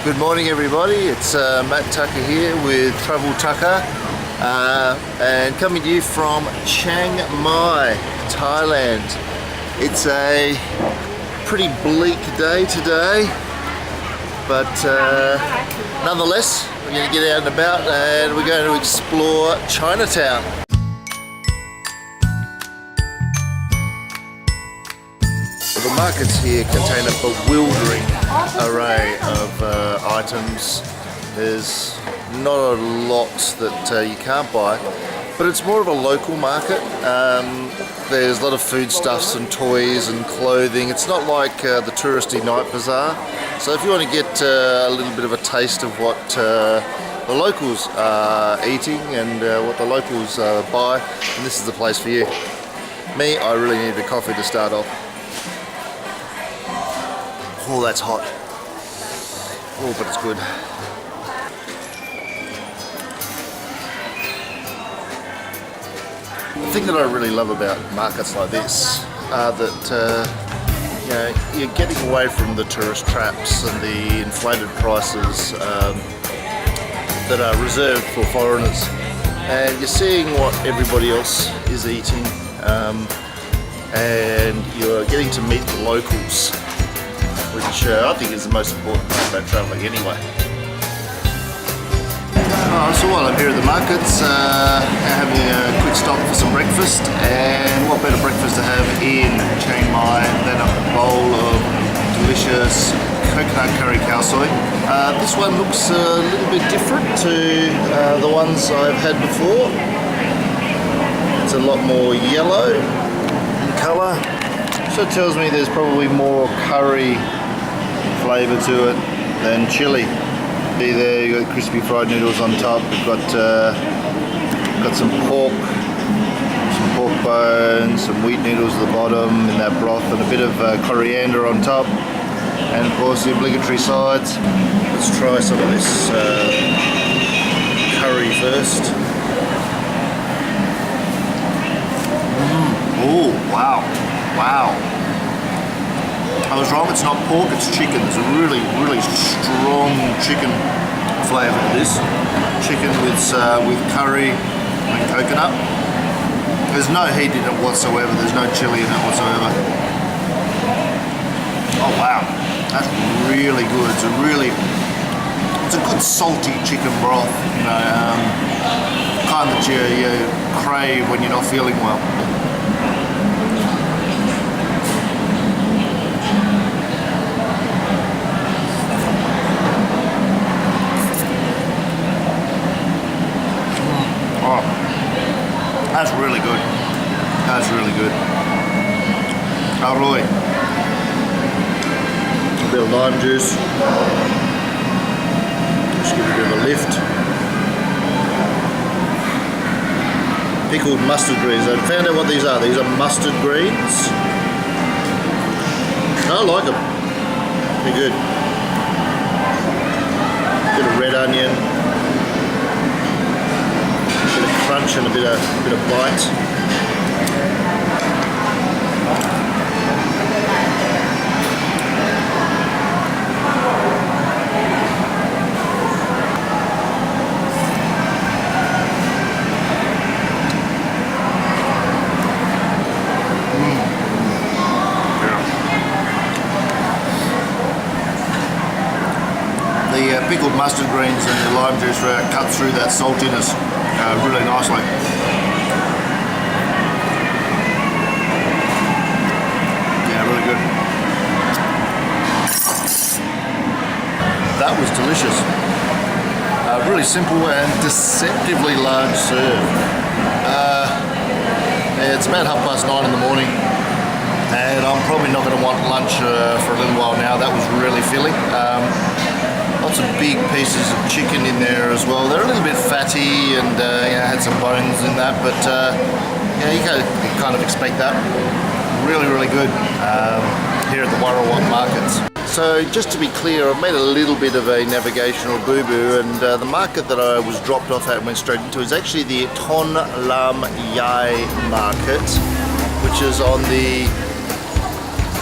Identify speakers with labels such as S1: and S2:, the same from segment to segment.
S1: Good morning everybody, it's Matt Tucker here with Travel Tucker and coming to you from Chiang Mai, Thailand. It's a pretty bleak day today, but nonetheless we're going to get out and about and we're going to explore Chinatown. The markets here contain a bewildering array of items. There's not a lot that you can't buy, but it's more of a local market. There's a lot of foodstuffs and toys and clothing. It's not like the touristy night bazaar. So if you want to get a little bit of a taste of what the locals are eating and what the locals buy, then this is the place for you. Me, I really need a coffee to start off. Oh, that's hot. Oh, but it's good. The thing that I really love about markets like this are that you know, you're getting away from the tourist traps and the inflated prices that are reserved for foreigners, and you're seeing what everybody else is eating, and you're getting to meet the locals, which I think is the most important part about travelling anyway. So while I'm here at the markets, having a quick stop for some breakfast, and what better breakfast to have in Chiang Mai than a bowl of delicious coconut curry khao soi. This one looks a little bit different to the ones I've had before. It's a lot more yellow in colour, so it tells me there's probably more curry flavour to it than chili. See there, you've got crispy fried noodles on top. We've got some pork bones, some wheat noodles at the bottom in that broth, and a bit of coriander on top, and of course the obligatory sides. Let's try some of this curry first. Oh wow, wow. I was wrong, it's not pork, it's chicken. There's a really, really strong chicken flavour to this. Chicken with curry and coconut. There's no heat in it whatsoever, there's no chili in it whatsoever. Oh wow, that's really good. It's a good salty chicken broth, you know, kind that you crave when you're not feeling well. That's really good. That's really good. Arroy. A bit of lime juice. Just give it a bit of a lift. Pickled mustard greens. I found out what these are. These are mustard greens. I like them. They're good. A bit of red onion. Crunch and a bit of bite. The pickled mustard greens and the lime juice cut through that saltiness really nicely. Yeah, really good. That was delicious. Really simple and deceptively large serve. It's about 9:30 in the morning, and I'm probably not going to want lunch for a little while now. That was really filling. Lots of big pieces of chicken in there as well. They're a little bit fatty and had some bones in that, but you kind of expect that. Really, really good here at the Waworot Markets. So just to be clear, I've made a little bit of a navigational boo-boo, and the market that I was dropped off at and went straight into is actually the Lam Yai Market, which is on the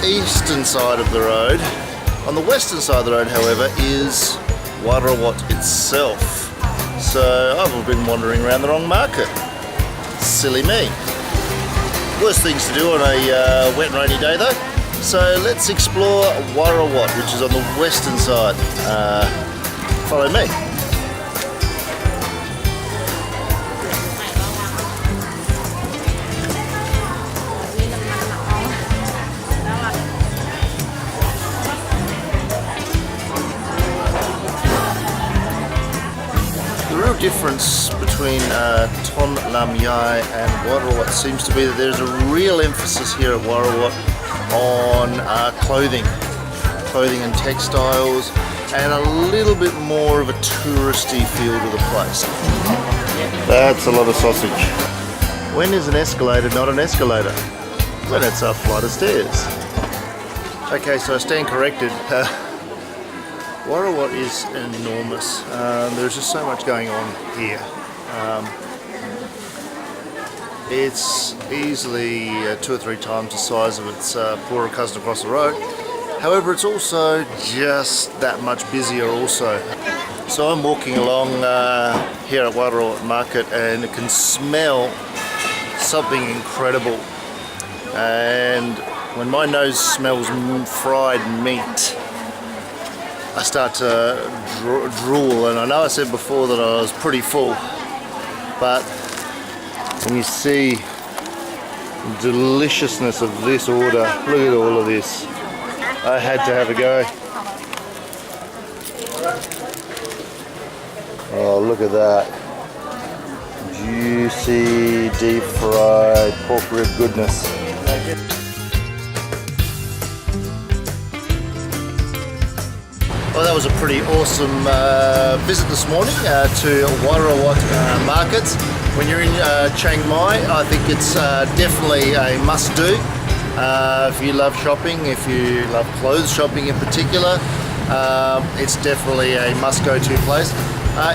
S1: eastern side of the road. On the western side of the road, however, is Waworot itself. So I've been wandering around the wrong market. Silly me. Worst things to do on a wet and rainy day though. So let's explore Waworot, which is on the western side. Follow me. The real difference between Ton Lam Yai and Waworot seems to be that there's a real emphasis here at Waworot on clothing and textiles, and a little bit more of a touristy feel to the place. That's a lot of sausage. When is an escalator not an escalator? When it's a flight of stairs. Okay, so I stand corrected. Waworot is enormous. There's just so much going on here. It's easily 2 or 3 times the size of its poorer cousin across the road. However, it's also just that much busier also. So I'm walking along here at Waworot Market and can smell something incredible. And when my nose smells fried meat, I start to drool. And I know I said before that I was pretty full, but when you see the deliciousness of this order, look at all of this. I had to have a go. Oh, look at that. Juicy, deep fried pork rib goodness. Well, that was a pretty awesome visit this morning to Waworot Market. When you're in Chiang Mai, I think it's definitely a must-do. If you love shopping, if you love clothes shopping in particular, it's definitely a must-go-to place.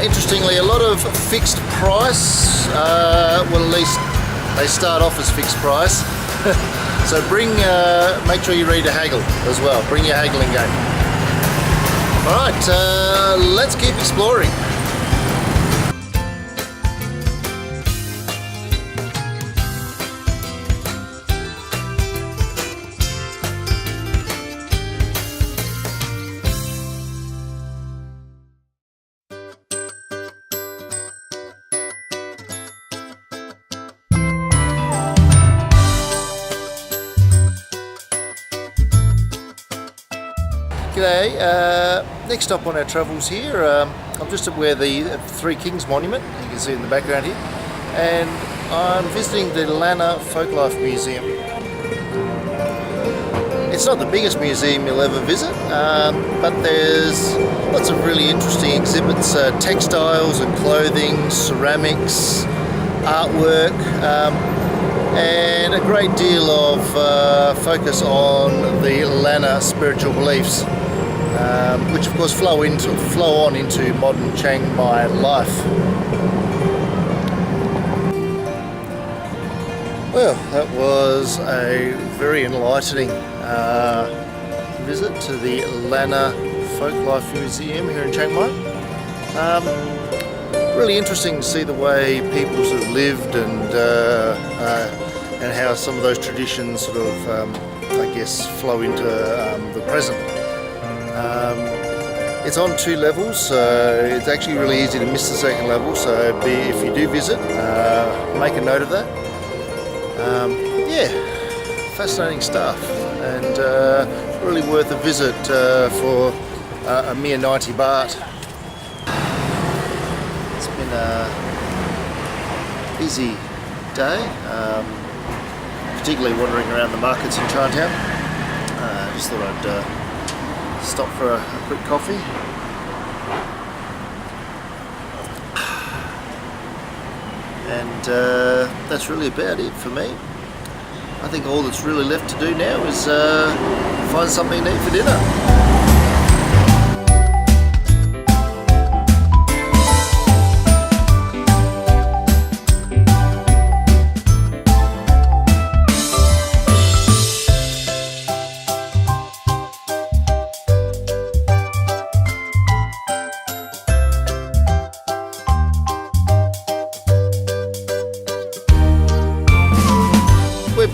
S1: Interestingly, a lot of fixed price, well, at least they start off as fixed price. So make sure you read a haggle as well. Bring your haggling game. Alright, let's keep exploring. G'day, next stop on our travels here, I'm just at where the Three Kings Monument, you can see in the background here, and I'm visiting the Lana Folklife Museum. It's not the biggest museum you'll ever visit, but there's lots of really interesting exhibits, textiles and clothing, ceramics, artwork, and a great deal of focus on the Lana spiritual beliefs, which of course flow on into modern Chiang Mai life. Well, that was a very enlightening visit to the Lana Folklife Museum here in Chiang Mai. Really interesting to see the way people sort of lived and how some of those traditions sort of, I guess, flow into the present. It's on 2 levels, so it's actually really easy to miss the second level, so if you do visit, make a note of that. Yeah, fascinating stuff, and really worth a visit for a mere 90 baht. It's been a busy day, particularly wandering around the markets in Chinatown. Just thought I'd stop for a quick coffee. And that's really about it for me. I think all that's really left to do now is find something to eat for dinner.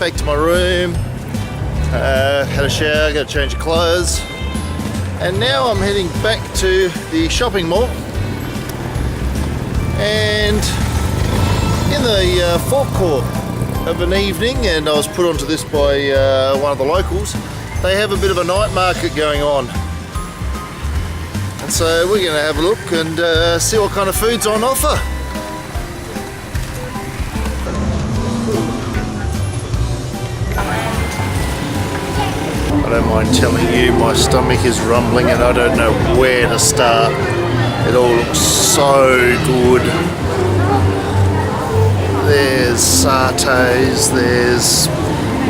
S1: back to my room, had a shower, got to change of clothes, and now I'm heading back to the shopping mall. And in the forecourt of an evening, and I was put onto this by one of the locals, they have a bit of a night market going on. And so we're going to have a look and see what kind of food's on offer. I don't mind telling you, my stomach is rumbling and I don't know where to start. It all looks so good. There's satays, there's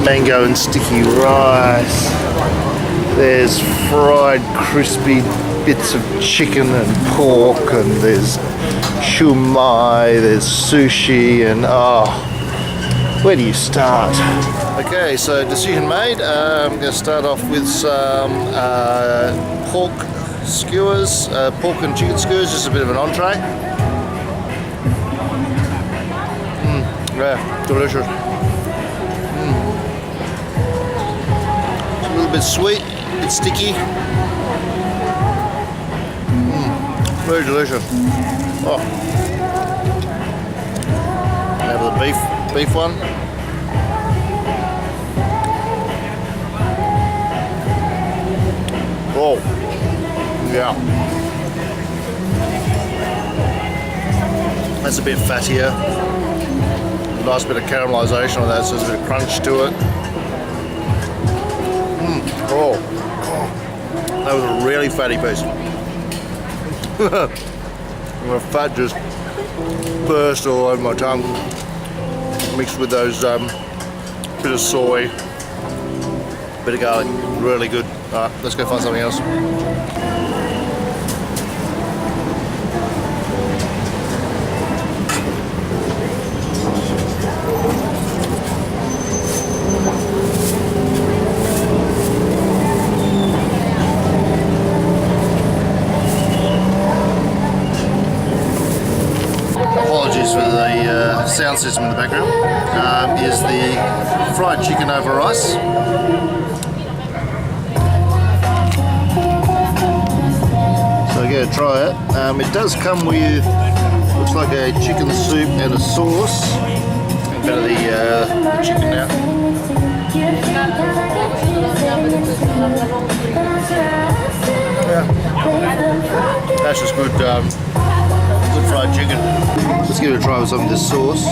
S1: mango and sticky rice, there's fried crispy bits of chicken and pork, and there's shumai, there's sushi, and where do you start? Okay, so decision made. I'm going to start off with some pork skewers, pork and chicken skewers, just a bit of an entree. Yeah, delicious. A little bit sweet, a bit sticky. Very delicious. Oh. Have the beef one. Oh, yeah. That's a bit fattier. Nice bit of caramelisation on that, so there's a bit of crunch to it. Oh, that was a really fatty piece. The fat just burst all over my tongue, mixed with those bit of soy, bit of garlic. Really good. Alright, let's go find something else. Apologies for the sound system in the background. Is the fried chicken over rice. So I'm going to try it. It does come with, looks like a chicken soup and a sauce. A bit of the chicken now. Yeah, that's just good. Good fried chicken. Let's give it a try with some of this sauce.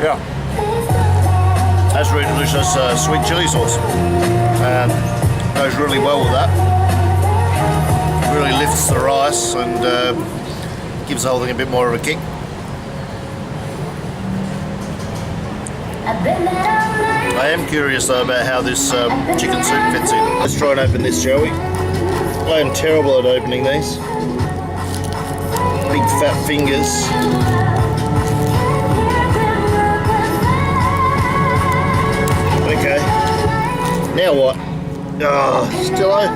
S1: Yeah, that's really delicious sweet chili sauce. Goes really well with that. Really lifts the rice and gives the whole thing a bit more of a kick. I am curious though about how this chicken soup fits in. Let's try and open this, shall we? I am terrible at opening these. Big fat fingers. Okay. Now what? Still open.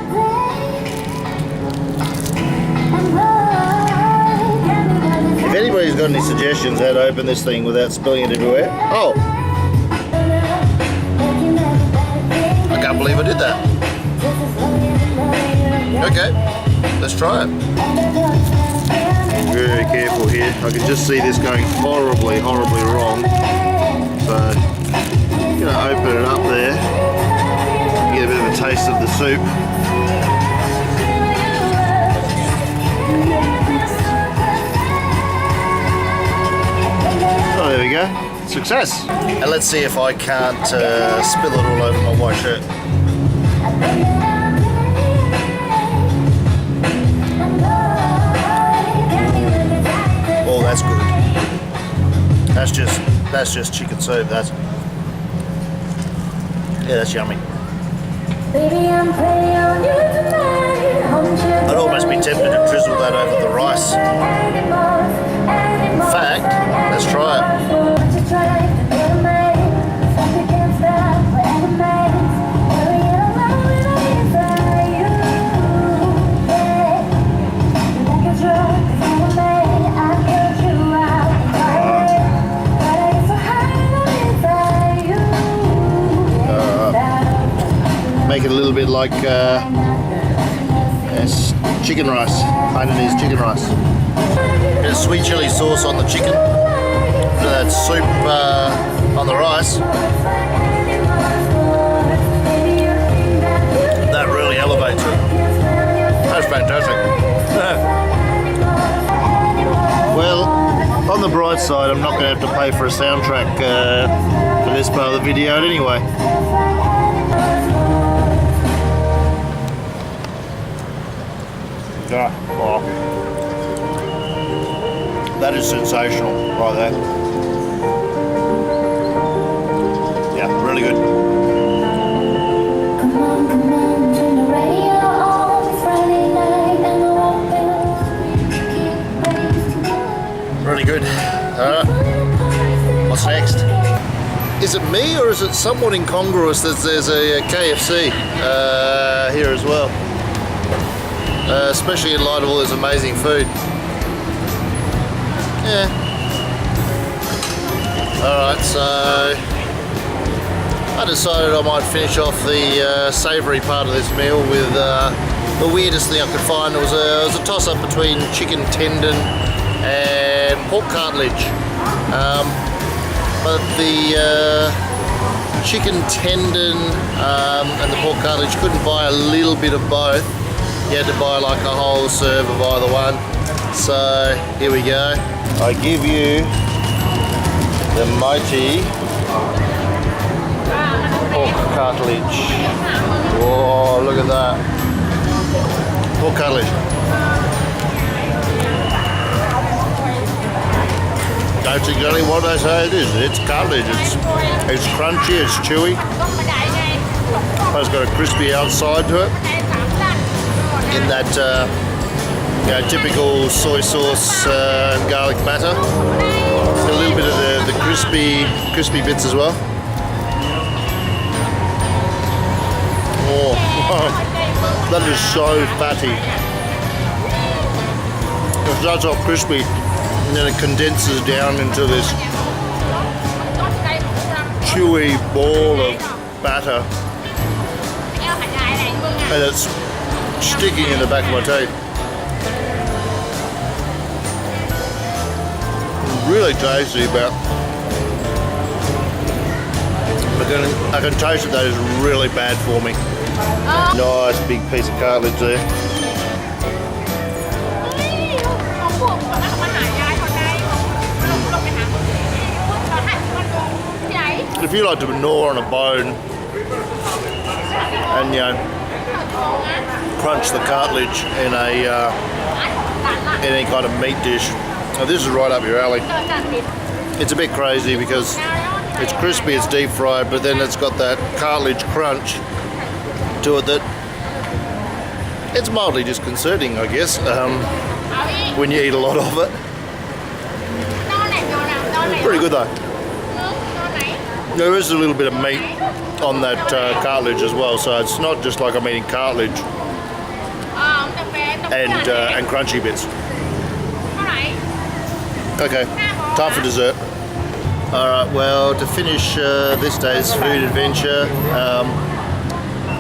S1: If anybody's got any suggestions how to open this thing without spilling it everywhere. Oh! I can't believe I did that. Okay, let's try it. Very careful here. I can just see this going horribly, horribly wrong. So, I'm going to open it up there. Get a bit of a taste of the soup. Oh, there we go. Success. And let's see if I can't spill it all over my white shirt. Oh, that's good. That's just chicken soup. That's yummy. I'd almost be tempted to drizzle that over the rice. In fact, let's try it. like chicken rice, Hainanese chicken rice. Bit of sweet chili sauce on the chicken, bit of that soup on the rice. That really elevates it. That's fantastic. Well, on the bright side, I'm not going to have to pay for a soundtrack for this part of the video anyway. Yeah, oh. That is sensational right there. Yeah, really good. Really good. What's next? Is it me or is it somewhat incongruous that there's a KFC here as well? Especially in light of all this amazing food. Yeah. Alright, so I decided I might finish off the savoury part of this meal with the weirdest thing I could find. It was a toss-up between chicken tendon and pork cartilage. But the chicken tendon and the pork cartilage couldn't buy a little bit of both. You had to buy like a whole serve of either one. So here we go. I give you the mighty pork cartilage. Whoa, look at that. Pork cartilage. That's exactly what I say it is. It's cartilage. It's crunchy, it's chewy. It's got a crispy outside to it. In that typical soy sauce and garlic batter. A little bit of the crispy bits as well. Oh, that is so fatty. It starts off crispy and then it condenses down into this chewy ball of batter. And it's sticking in the back of my teeth. Really tasty, but I can taste that is really bad for me. Nice big piece of cartilage there. If you like to gnaw on a bone and crunch the cartilage in any kind of meat dish, now this is right up your alley. It's a bit crazy because it's crispy, it's deep fried, but then it's got that cartilage crunch to it that it's mildly disconcerting, I guess, when you eat a lot of it. Pretty good though. There is a little bit of meat on that cartilage as well, so it's not just like I'm eating cartilage and crunchy bits. Okay, time for dessert. Alright, well, to finish this day's food adventure, I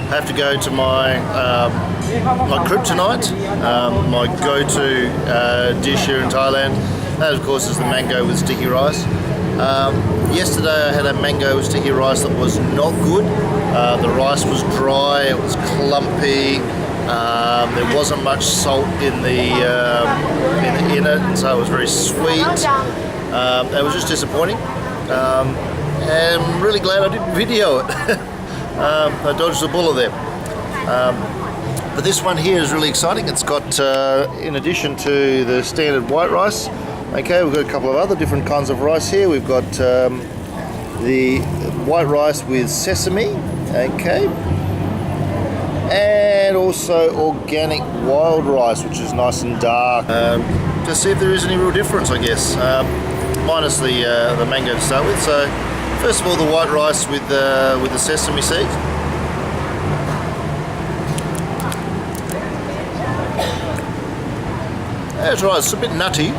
S1: have to go to my kryptonite, my go-to dish here in Thailand. That, of course, is the mango with sticky rice. Yesterday I had a mango with sticky rice that was not good. The rice was dry, it was clumpy, there wasn't much salt in it, so it was very sweet. It was just disappointing. And I'm really glad I didn't video it. I dodged a bullet there. But this one here is really exciting. It's got, in addition to the standard white rice, okay, we've got a couple of other different kinds of rice here. We've got the white rice with sesame, okay, and also organic wild rice, which is nice and dark. To see if there is any real difference, I guess, minus the mango to start with. So, first of all, the white rice with the sesame seeds. That's right, it's a bit nutty.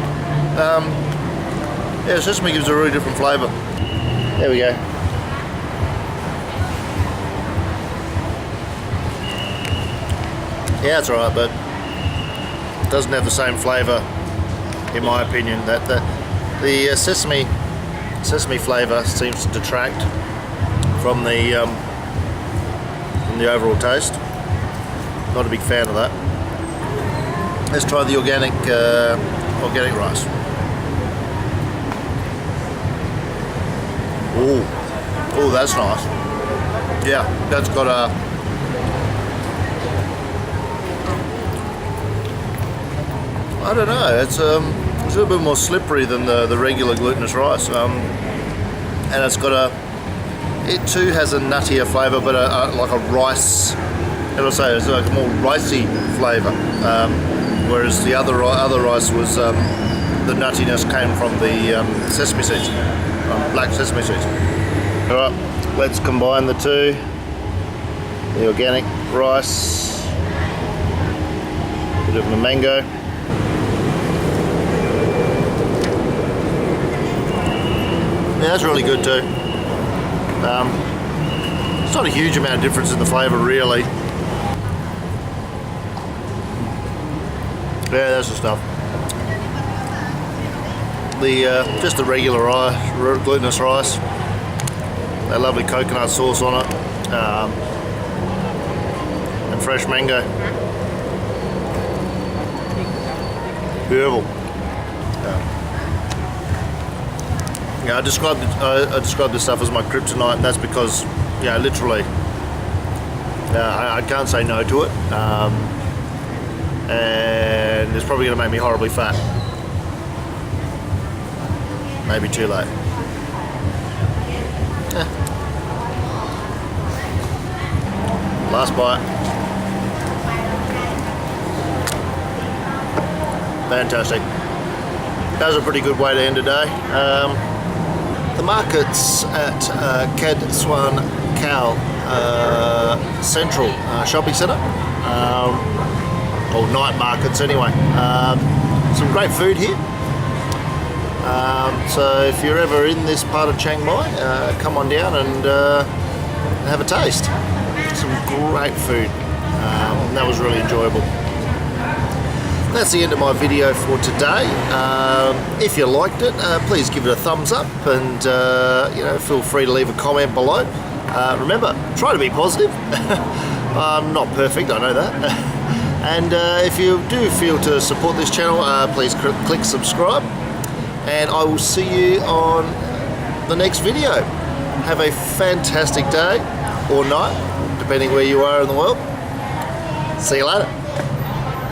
S1: Yeah, sesame gives a really different flavour. There we go. Yeah, it's alright, but it doesn't have the same flavour, in my opinion. That the sesame flavour seems to detract from the overall taste. Not a big fan of that. Let's try the organic rice. Oh, that's nice. Yeah, that's got a. I don't know. It's a little bit more slippery than the regular glutinous rice, and it's got a. It too has a nuttier flavour, but like a rice. How do I say? It's like a more ricey flavour. Whereas the other rice was the nuttiness came from the sesame seeds, black sesame seeds. All right, let's combine the two. The organic rice, bit of the mango. Yeah, that's really good too. It's not a huge amount of difference in the flavour, really. Yeah, that's the stuff. The just the regular rice, glutinous rice. That lovely coconut sauce on it, and fresh mango. Beautiful. Yeah, I described this stuff as my kryptonite, and that's because, yeah, literally, I can't say no to it. And it's probably going to make me horribly fat. Maybe too late. Last bite. Fantastic. That was a pretty good way to end the day. The markets at Suan Keow Central Shopping Centre. Or night markets anyway. Some great food here. So if you're ever in this part of Chiang Mai, come on down and have a taste. Some great food. That was really enjoyable. That's the end of my video for today. If you liked it, please give it a thumbs up, and feel free to leave a comment below. Remember, try to be positive. I'm not perfect, I know that. And if you do feel to support this channel, please click subscribe, and I will see you on the next video. Have a fantastic day or night, depending where you are in the world. See you later.